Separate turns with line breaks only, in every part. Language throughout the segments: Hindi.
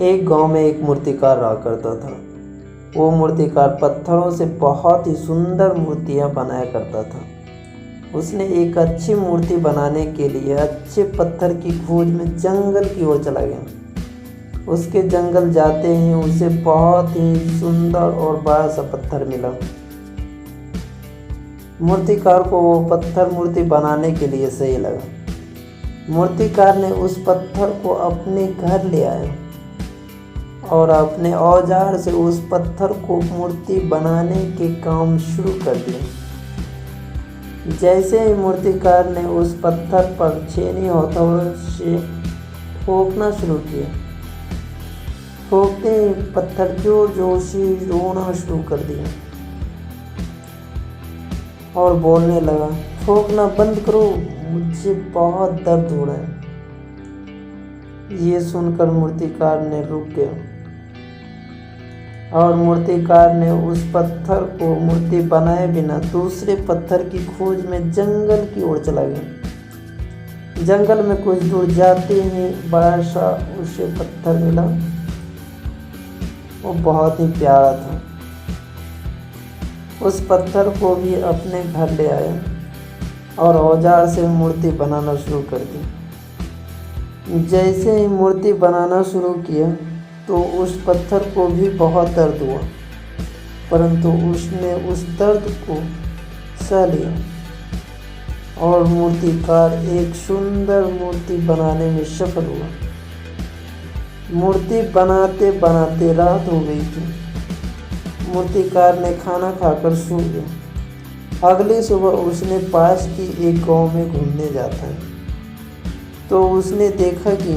एक गांव में एक मूर्तिकार रहा करता था। वो मूर्तिकार पत्थरों से बहुत ही सुंदर मूर्तियां बनाया करता था। उसने एक अच्छी मूर्ति बनाने के लिए अच्छे पत्थर की खोज में जंगल की ओर चला गया। उसके जंगल जाते ही उसे बहुत ही सुंदर और बड़ा सा पत्थर मिला। मूर्तिकार को वो पत्थर मूर्ति बनाने के लिए सही लगा। मूर्तिकार ने उस पत्थर को अपने घर ले आया और अपने औजार से उस पत्थर को मूर्ति बनाने के काम शुरू कर दिया। जैसे ही मूर्तिकार ने उस पत्थर पर छेनी हथौड़े से ठोकना शुरू किया, ठोकते ही पत्थर जोर जोर से रोना शुरू कर दिया और बोलने लगा, ठोकना बंद करो, मुझे बहुत दर्द हो रहा है। ये सुनकर मूर्तिकार ने रुक गया और मूर्तिकार ने उस पत्थर को मूर्ति बनाए बिना दूसरे पत्थर की खोज में जंगल की ओर चला गया। जंगल में कुछ दूर जाते ही बड़ा सा उसे पत्थर मिला। वो बहुत ही प्यारा था। उस पत्थर को भी अपने घर ले आया और औजार से मूर्ति बनाना शुरू कर दी। जैसे ही मूर्ति बनाना शुरू किया तो उस पत्थर को भी बहुत दर्द हुआ, परंतु उसने उस दर्द को सह लिया और मूर्तिकार एक सुंदर मूर्ति बनाने में सफल हुआ। मूर्ति बनाते बनाते रात हो गई थी। मूर्तिकार ने खाना खाकर सो गया। अगली सुबह उसने पास की एक गांव में घूमने जाता है तो उसने देखा कि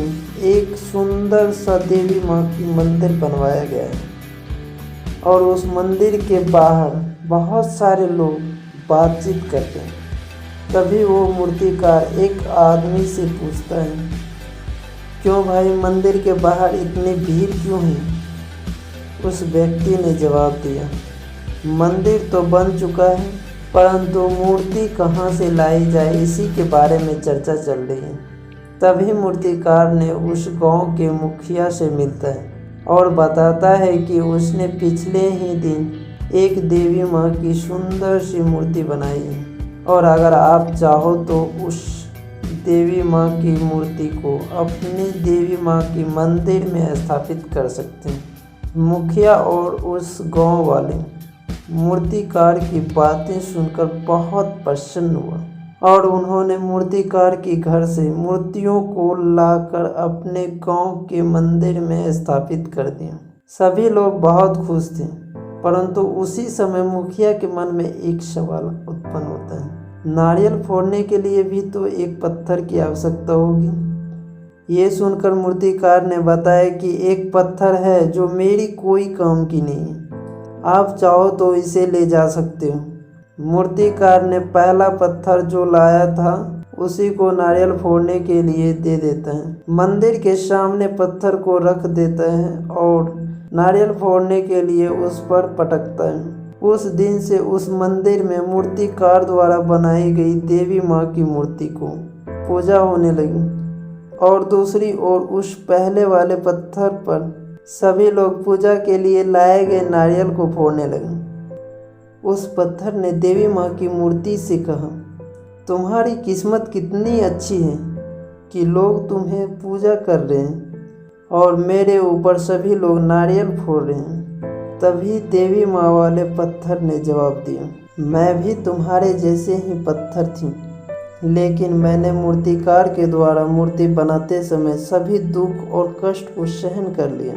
एक सुंदर सा देवी माँ की मंदिर बनवाया गया है और उस मंदिर के बाहर बहुत सारे लोग बातचीत करते हैं। तभी वो मूर्तिकार एक आदमी से पूछता है, क्यों भाई, मंदिर के बाहर इतनी भीड़ क्यों है? उस व्यक्ति ने जवाब दिया, मंदिर तो बन चुका है, परंतु मूर्ति कहाँ से लाई जाए इसी के बारे में चर्चा चल रही है। तभी मूर्तिकार ने उस गांव के मुखिया से मिलता है और बताता है कि उसने पिछले ही दिन एक देवी माँ की सुंदर सी मूर्ति बनाई है और अगर आप चाहो तो उस देवी माँ की मूर्ति को अपनी देवी माँ की मंदिर में स्थापित कर सकते हैं। मुखिया और उस गांव वाले मूर्तिकार की बातें सुनकर बहुत प्रसन्न हुआ और उन्होंने मूर्तिकार के घर से मूर्तियों को लाकर अपने गांव के मंदिर में स्थापित कर दिया। सभी लोग बहुत खुश थे, परंतु उसी समय मुखिया के मन में एक सवाल उत्पन्न होता है, नारियल फोड़ने के लिए भी तो एक पत्थर की आवश्यकता होगी। ये सुनकर मूर्तिकार ने बताया कि एक पत्थर है जो मेरी कोई काम की नहीं है, आप चाहो तो इसे ले जा सकते हो। मूर्तिकार ने पहला पत्थर जो लाया था उसी को नारियल फोड़ने के लिए दे देता है, मंदिर के सामने पत्थर को रख देता है और नारियल फोड़ने के लिए उस पर पटकता है। उस दिन से उस मंदिर में मूर्तिकार द्वारा बनाई गई देवी माँ की मूर्ति को पूजा होने लगी और दूसरी ओर उस पहले वाले पत्थर पर सभी लोग पूजा के लिए लाए गए नारियल को फोड़ने लगे। उस पत्थर ने देवी माँ की मूर्ति से कहा, तुम्हारी किस्मत कितनी अच्छी है कि लोग तुम्हें पूजा कर रहे हैं और मेरे ऊपर सभी लोग नारियल फोड़ रहे हैं। तभी देवी माँ वाले पत्थर ने जवाब दिया, मैं भी तुम्हारे जैसे ही पत्थर थी, लेकिन मैंने मूर्तिकार के द्वारा मूर्ति बनाते समय सभी दुख और कष्ट को सहन कर लिया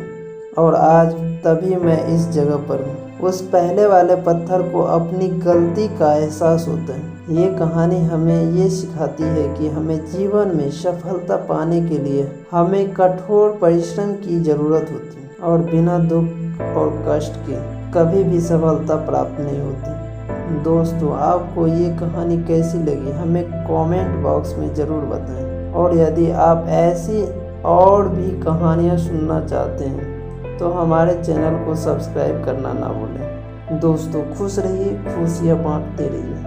और आज तभी मैं इस जगह पर हूँ। उस पहले वाले पत्थर को अपनी गलती का एहसास होता है। ये कहानी हमें ये सिखाती है कि हमें जीवन में सफलता पाने के लिए हमें कठोर परिश्रम की ज़रूरत होती है और बिना दुख और कष्ट के कभी भी सफलता प्राप्त नहीं होती। दोस्तों, आपको ये कहानी कैसी लगी हमें कमेंट बॉक्स में ज़रूर बताएं और यदि आप ऐसी और भी कहानियाँ सुनना चाहते हैं तो हमारे चैनल को सब्सक्राइब करना ना भूलें। दोस्तों, खुश रहिए, खुशियाँ बांटते रहिए।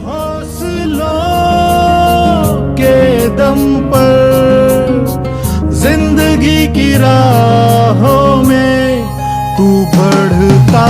हौसलों के दम पर जिंदगी जिंदगी की राहों में तू बढ़ता